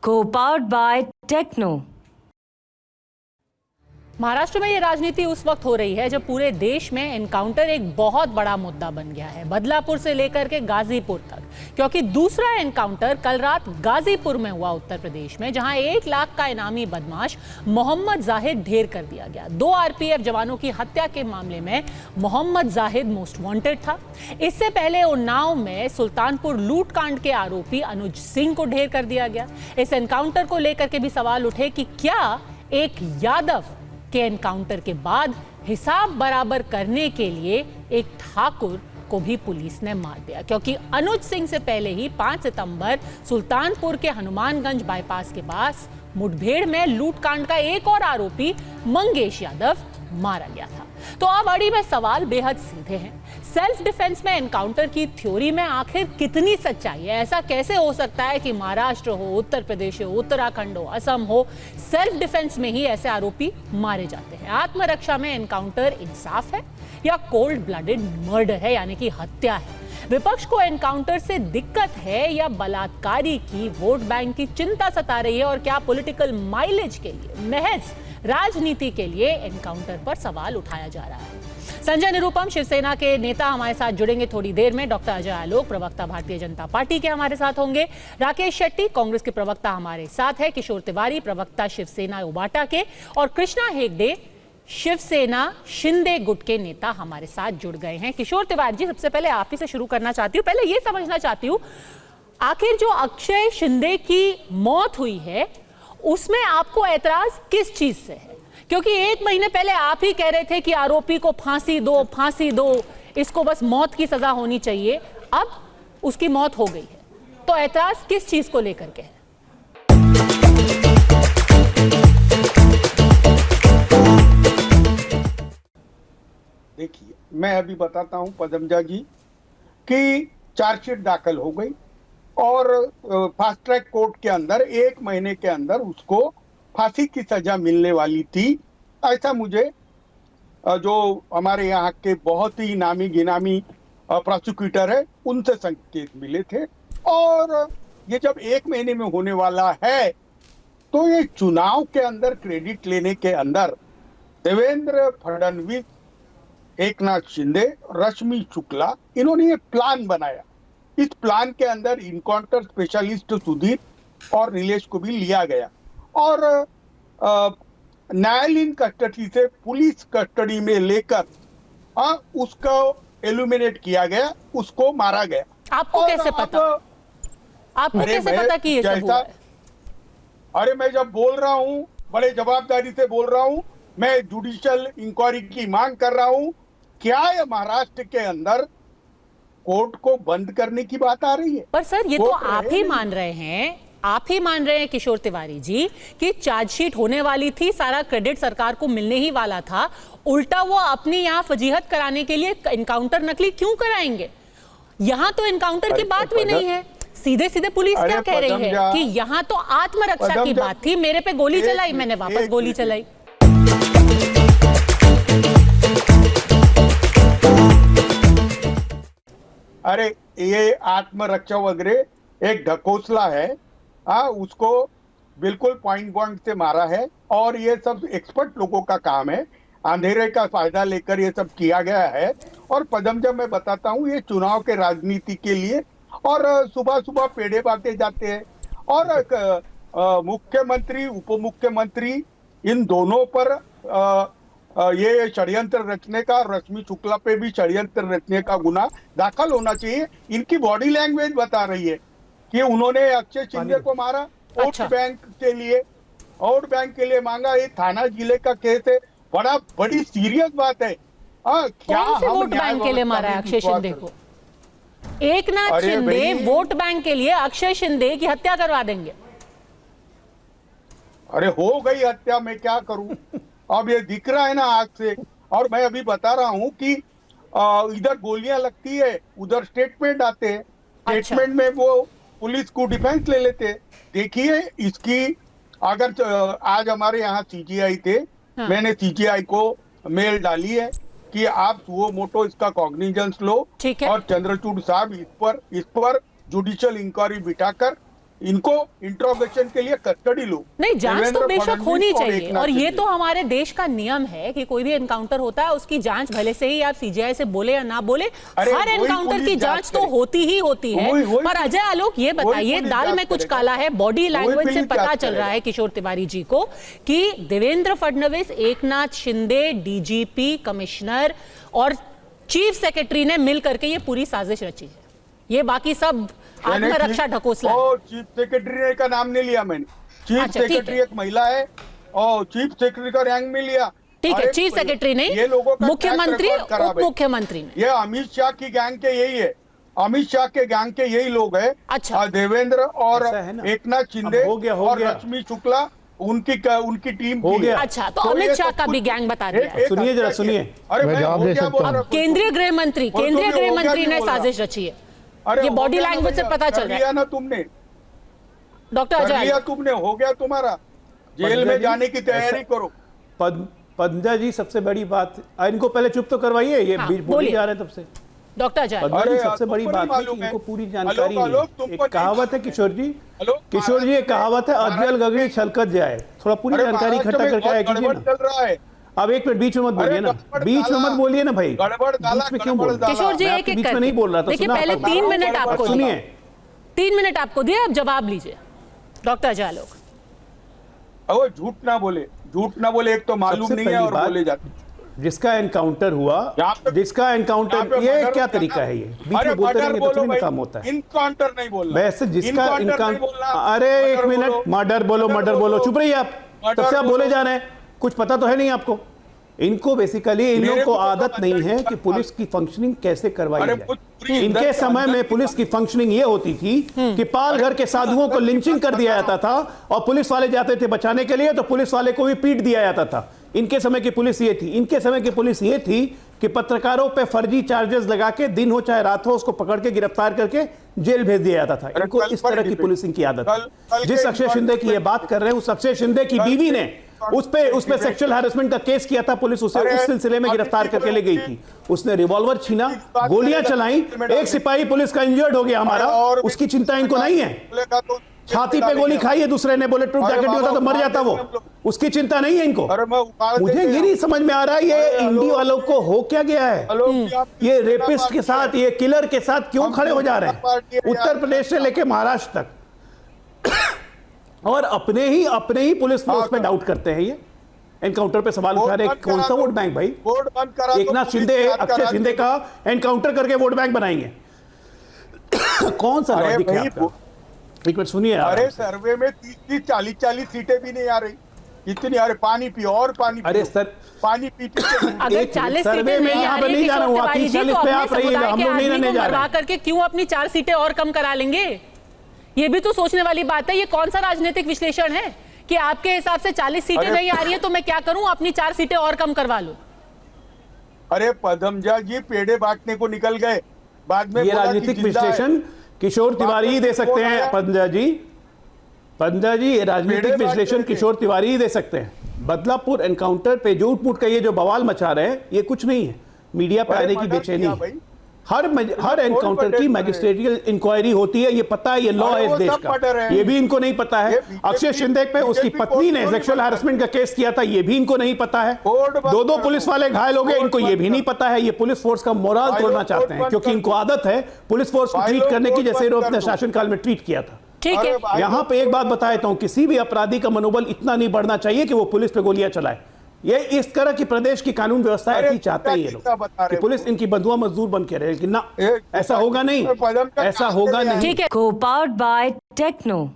Co-powered by Techno। Maharashtra में ये राजनीति उस वक्त हो रही है जब पूरे देश में एनकाउंटर एक बहुत बड़ा मुद्दा बन गया है, बदलापुर से लेकर के गाजीपुर तक। क्योंकि दूसरा एनकाउंटर कल रात गाजीपुर में हुआ, उत्तर प्रदेश में, जहां 1 लाख का इनामी बदमाश मोहम्मद जाहिद ढेर कर दिया गया। 2 आरपीएफ जवानों की हत्या के मामले में मोहम्मद जाहिद मोस्ट वांटेड था। इससे पहले उन्नाव में सुल्तानपुर लूटकांड के आरोपी अनुज सिंह को ढेर कर दिया गया। इस एनकाउंटर को लेकर के भी सवाल उठे कि क्या एक यादव के एनकाउंटर के बाद हिसाब बराबर करने के लिए एक ठाकुर को भी पुलिस ने मार दिया, क्योंकि अनुज सिंह से पहले ही 5 सितंबर सुल्तानपुर के हनुमानगंज बाईपास के पास मुठभेड़ में लूटकांड का एक और आरोपी मंगेश यादव मारा गया था। तो अब अड़ी में सवाल बेहद सीधे हैं। सेल्फ डिफेंस में एनकाउंटर की थ्योरी में आखिर कितनी सच्चाई है? ऐसा कैसे हो सकता है कि महाराष्ट्र हो, उत्तर प्रदेश हो, उत्तराखंड हो, असम हो, सेल्फ डिफेंस में ही ऐसे आरोपी मारे जाते हैं? आत्मरक्षा में एनकाउंटर इंसाफ है या कोल्ड ब्लडेड मर्डर है, यानी कि हत्या है? विपक्ष को एनकाउंटर से दिक्कत है या बलात्कारी की वोट बैंक की चिंता सता रही है? और क्या पॉलिटिकल माइलेज के लिए, महज राजनीति के लिए एनकाउंटर पर सवाल उठाया जा रहा है? संजय निरुपम, शिवसेना के नेता, हमारे साथ जुड़ेंगे थोड़ी देर में। डॉक्टर अजय आलोक, प्रवक्ता भारतीय जनता पार्टी के, हमारे साथ होंगे। राकेश शेट्टी, कांग्रेस के प्रवक्ता, हमारे साथ है। किशोर तिवारी, प्रवक्ता शिवसेना उबाटा के, और कृष्णा हेगड़े, शिवसेना शिंदे गुट के नेता, हमारे साथ जुड़ गए हैं। किशोर तिवारी जी, सबसे पहले आप ही से शुरू करना चाहती हूँ। पहले ये समझना चाहती हूँ, आखिर जो अक्षय शिंदे की मौत हुई है उसमें आपको ऐतराज किस चीज से है? क्योंकि 1 महीने पहले आप ही कह रहे थे कि आरोपी को फांसी दो, इसको बस मौत की सजा होनी चाहिए। अब उसकी मौत हो गई है, तो ऐतराज किस चीज को लेकर के है? देखिए, मैं अभी बताता हूं पदमजा जी कि चार्जशीट दाखिल हो गई और फास्ट ट्रैक कोर्ट के अंदर 1 महीने के अंदर उसको फांसी की सजा मिलने वाली थी। ऐसा मुझे जो हमारे यहाँ के बहुत ही नामी गिनामी प्रोसिक्यूटर है उनसे संकेत मिले थे। और ये जब 1 महीने में होने वाला है तो ये चुनाव के अंदर क्रेडिट लेने के अंदर देवेंद्र फडणवीस, एकनाथ शिंदे, रश्मि शुक्ला, इन्होंने ये प्लान बनाया। इस प्लान के अंदर इनकाउंटर स्पेशलिस्ट सुधीर और नीलेश को भी लिया गया और न्यायालयीन कस्टडी से पुलिस कस्टडी में लेकर उसको एलिमिनेट किया गया, उसको मारा गया। आपको कैसे पता? आपको कैसे पता कि ये सब हुआ है? अरे मैं जब बोल रहा हूँ बड़े जवाबदारी से बोल रहा हूँ, मैं जुडिशियल इंक्वायरी की मांग कर रहा हूँ। क्या ये महाराष्ट्र के अंदर कोर्ट को बंद करने की बात आ रही है? पर सर, ये तो आप ही मान रहे हैं, किशोर तिवारी जी, कि चार्जशीट होने वाली थी, सारा क्रेडिट सरकार को मिलने ही वाला था। उल्टा वो अपनी यहाँ फजीहत कराने के लिए एनकाउंटर नकली क्यों कराएंगे? यहाँ तो एनकाउंटर की बात भी नहीं है। सीधे सीधे पुलिस क्या कह रही है कि यहाँ तो आत्मरक्षा की बात थी, मेरे पे गोली चलाई, मैंने वापस गोली चलाई। अरे ये आत्मरक्षा वगैरह एक ढकोसला है। उसको बिल्कुल पॉइंट से मारा है और ये सब एक्सपर्ट लोगों का काम है। अंधेरे का फायदा लेकर ये सब किया गया है। और पदमजा मैं बताता हूँ, ये चुनाव के राजनीति के लिए, और सुबह सुबह पेड़े बांटे जाते हैं और मुख्यमंत्री, उप मुख्यमंत्री, इन दोनों पर ये षड्यंत्र रचने का, रश्मि शुक्ला पे भी षड्यंत्र रचने का गुना दाखिल होना चाहिए। इनकी बॉडी लैंग्वेज बता रही है कि उन्होंने अक्षय शिंदे को मारा वोट बैंक के लिए मांगा। ये थाना जिले का केस है, बड़ी सीरियस बात है। क्या कौन से वोट बैंक के लिए मारा है अक्षय शिंदे को? एकनाथ शिंदे वोट बैंक के लिए अक्षय शिंदे की हत्या करवा देंगे? अरे हो गई हत्या, मैं क्या करूं? अब ये दिख रहा है ना आग से। और मैं अभी बता रहा हूं कि इधर गोलियां लगती है, उधर स्टेटमेंट आते हैं। स्टेटमेंट में वो पुलिस को डिफेंस ले लेते हैं। देखिए इसकी, अगर आज हमारे यहाँ सीजीआई थे, मैंने सीजीआई को मेल डाली है कि आप सुओ मोटो इसका कॉग्निजेंस लो और चंद्रचूड़ साहब इस पर जुडिशियल इंक्वायरी बिठाकर इनको इंट्रोगेशन के लिए कस्टडी लो। नहीं, जांच तो देवेंद्र बेशक फडणवीस होनी और चाहिए एकनाथ और ये शिंदे। तो हमारे देश का नियम है कि कोई भी एनकाउंटर होता है उसकी जांच भले से ही आप सीजीआई से बोले या ना बोले, अरे हर वही एनकाउंटर पुलिस की जांच जांच तो करे। होती ही होती है। वही पर अजय आलोक ये बताइए, पुलिस दाल जांच में कुछ करेगा। काला है, बॉडी लैंग्वेज से पुलिस पता जांच चल रहा करेगा। है किशोर तिवारी जी को कि देवेंद्र फडणवीस, एकनाथ शिंदे, डीजीपी, कमिश्नर और चीफ सेक्रेटरी ने मिल करके ये पूरी साजिश रची है। ये बाकी सब आत्मरक्षा ढकोसला है। चीफ सेक्रेटरी का नाम नहीं लिया मैंने। चीफ अच्छा, ठीक सेक्रेटरी है। एक महिला है और चीफ सेक्रेटरी का रैंक में लिया। ठीक है, अरे चीफ सेक्रेटरी नहीं, ये लोगों का मुख्यमंत्री, ट्रैक रिकॉर्ड खराब उप है। मुख्यमंत्री ने। ये अमित शाह की गैंग के यही है, अमित शाह के गैंग के यही लोग हैं। अच्छा। देवेंद्र और ऐसा है ना। एकनाथ शिंदे अब हो गया। और रश्मि शुक्ला उनकी टीम हो की गया। है। अच्छा, तो अमित ये शाह सब का भी कुछ- गैंग बता दिया है। सुनिए जरा, सुनिए। अरे मैं मैं जवाब हो दे गया सकता बोल हूं। रहा हूं। केंद्रीय गृह मंत्री और केंद्रीय तुम्हें गृह हो गया मंत्री नहीं ने बोल रहा। साजिश रची है। अरे ये हो बॉडी गया ना लैंग्वेज से भैया, पता कर चल रहा लिया है। ना तुमने, डॉक्टर कर अजय लिया आलोक, तुमने, हो गया तुम्हारा। जेल पंजा में जी, जाने की तैयारी ऐसा- करो। पंजा जी सबसे बड़ी बात, इनको पहले चुप तो करवाइए, ये हाँ, बोली बोलिए। जा रहे हैं तब से। डॉक्टर अजय आलोक। पंजा जी अरे सबसे बड़ी तुमको नहीं बात है कि मालूम है। इनको पूरी आलोक, जानकारी नहीं आलोक, है। तुमको एक नहीं कहावत है किशोर जी, आलोक, किशोर जी, एक कहावत है, अजल गगनी छलकत जाए। थोड़ा पूरी अरे जानकारी महाराष्ट्र इकट्ठा में करके आया बहुत कीजिए गड़बड़ ना। चल रहा है। अब एक मिनट बीच में मत अरे बोलिए ना, गड़बड़ बीच में डाला। मत बोलिए ना भाई, गड़बड़ डाला, बीच में क्यों गड़बड़ बोल रहे डाला। हैं? किशोर जी मैं एक आपके एक बीच में नहीं बोल रहा था, देखिए, सुना पहले आपने। 3 मिनट आप आपको दिए। सुनिए। 3 मिनट आपको दिए, अब जवाब लीजिए डॉक्टर अजय आलोक। वो झूठ ना बोले, झूठ ना बोले, एक तो मालूम सबसे नहीं है पहली और बात, बोले जाते। जिसका एनकाउंटर हुआ, यहाँ पे- जिसका यहाँ एनकाउंटर, पे ये मर्डर क्या होता तरीका ना। है? ये बीच अरे में बोलते मर्डर रहेंगे तो बोलो थोड़ी ना भाई, काम होता है। इनकाउंटर नहीं बोलना। वैसे जिसका इनकाउंटर नहीं इनकाउंटर, बोलना, अरे एक मर्डर मिनट, बोलो। मर्डर बोलो, मर्डर बोलो, चुप रहिए आप। मर्डर तब से आप बोलो। बोले जा रहे हैं, कुछ पता तो है नहीं आपको। इनको बेसिकली इन मेरे लोगों को को तो आदत पता नहीं है नहीं कि था। पुलिस की फंक्शनिंग कैसे करवाई अरे जाए। पूरी इनके अंदर- समय अंदर में की पुलिस की फंक्शनिंग ये होती थी कि पालघर के साधुओं को लिंचिंग कर दिया जाता था और पुलिस वाले जाते थे बचाने के लिए तो पुलिस वाले को भी पीट दिया जाता था। इनके समय की पुलिस ये थी। इनके समय की पुलिस ये थी कि पत्रकारों पे फर्जी चार्जेस लगा के दिन हो चाहे रात हो उसको पकड़ के गिरफ्तार करके जेल भेज दिया जाता था। अरे इनको कल इस पर तरह की डिबेट। पुलिसिंग की आदत कल है। जिस के अक्षय शिंदे की ये बात कर रहे हैं, उस अक्षय शिंदे की बीवी ने उस पे डिबेट। सेक्सुअल हैरेसमेंट का केस किया था। पुलिस उसे अरे उस सिलसिले में गिरफ्तार करके ले गई थी। उसने रिवॉल्वर छीना, गोलियां चलाई, एक सिपाही पुलिस का इंजर्ड हो गया हमारा, और उसकी चिंता इनको नहीं है। बोलेगा तो छाती पे गोली खाई है दूसरे ने, बुलेट प्रूफ अरे जैकेट नहीं होता तो बाबा, मर जाता वो, हम लोग। उसकी चिंता नहीं है इनको। अरे मैं उखाड़ मुझे देंगे ये नहीं आप। समझ में आ रहा है ये अरे हेलो। इंडी वालों को हो क्या गया है। हेलो, कि आप ये किस रेपिस्ट के पार्टी साथ, है? ये किलर के साथ क्यों हम खड़े हो जा रहे किस पार्टी हैं है उत्तर यार? प्रदेश से लेके महाराष्ट्र तक। और अपने ही पुलिस फोर्स हाँ, पे डाउट करते हैं। ये एनकाउंटर पे सवाल उठा रहे हैं। वोट कौन सा बंद वोट बैंक भाई? वोट बंद करा दो, एकनाथ पुलिस शिंदे, की याद अक्षय करा शिंदे दो। का एनकाउंटर करके वोट बैंक बनाएंगे। कौन सा अरे लॉजिक है भाई, आपका? एक मिनट सुनिए यार। अरे सर्वे में 30-30, 40-40 सीटें भी नहीं आ रही। इतनी, अरे पानी पियो और पानी अरे पियो। सर, पानी पी पी के अगर एक 40 सर्वे सीटें में नहीं यहाँ आ पे रही नहीं जाना किशोर हुआ, तिवारी 30-40 जी, तो पे अपने आप रहिएगा, समुदाय हम के लोग नहीं आदमी रहने को जा मरवा रहे। करके क्यों अपनी 4 सीटें और कम करा लेंगे? ये भी तो सोचने वाली बात है। ये कौन सा राजनीतिक विश्लेषण है कि आपके हिसाब से 40 सीटें अरे- नहीं आ रही है तो मैं क्या करूं, अपनी 4 सीटें और कम करवा लूं? अरे पदमजा जी पेड़े बांटने को निकल गए, बाद में ये बोला कि राजनीतिक जिंदा है। विश्लेषण किशोर तिवारी ही दे सकते हैं। बोला। पंजा जी ये राजनीतिक पेड़े बांट विश्लेषण रहे थे। किशोर तिवारी ही दे सकते हैं। बदलापुर एनकाउंटर पे झूठ मूठ का ये जो बवाल मचा रहे हैं, ये कुछ नहीं है। मीडिया पे अरे आने की मर्डर बेचैनी किया है। भाई। हर एनकाउंटर मर्डर की है? मैजिस्ट्रेटियल इंक्वायरी होती है, ये पता है, ये लॉ अरे है इस वो देश सब मर्डर का। है। ये भी इनको नहीं पता है। ये बीजेपी अक्षय शिंदे पे उसकी बीजेपी पत्नी ने कोर्ट सेक्सुअल बंद हैरेसमेंट का केस किया था, ये भी इनको नहीं पता है। कोर्ट बंद 2 कर पुलिस दो। वाले घायल हो गए, कोर्ट इनको ये बंद भी नहीं कर पता है। ये पुलिस फोर्स का मोराल भाई तोड़ना लोग चाहते कोर्ट हैं बंद क्योंकि कर इनको दो। आदत है पुलिस फोर्स को भाई ट्रीट लोग करने की, कोर्ट जैसे बंद यूरोप कर ने दो। शासनकाल में ट्रीट किया था। ठीक अरे है, भाई यहां पे एक बात बता देता हूं, किसी भी अपराधी का मनोबल इतना नहीं बढ़ना चाहिए कि वो पुलिस पे गोलियां चलाए। ये इस तरह की प्रदेश की कानून व्यवस्था अरे ऐसी चाहते हैं ये कितना लोग बता रहे कि हो? पुलिस इनकी बंधुआ मजदूर बन के रहे, लेकिन ना, ए, ऐसा होगा नहीं, पदम का ऐसा काम होगा चले नहीं। ठीक है। Co-powered by Techno.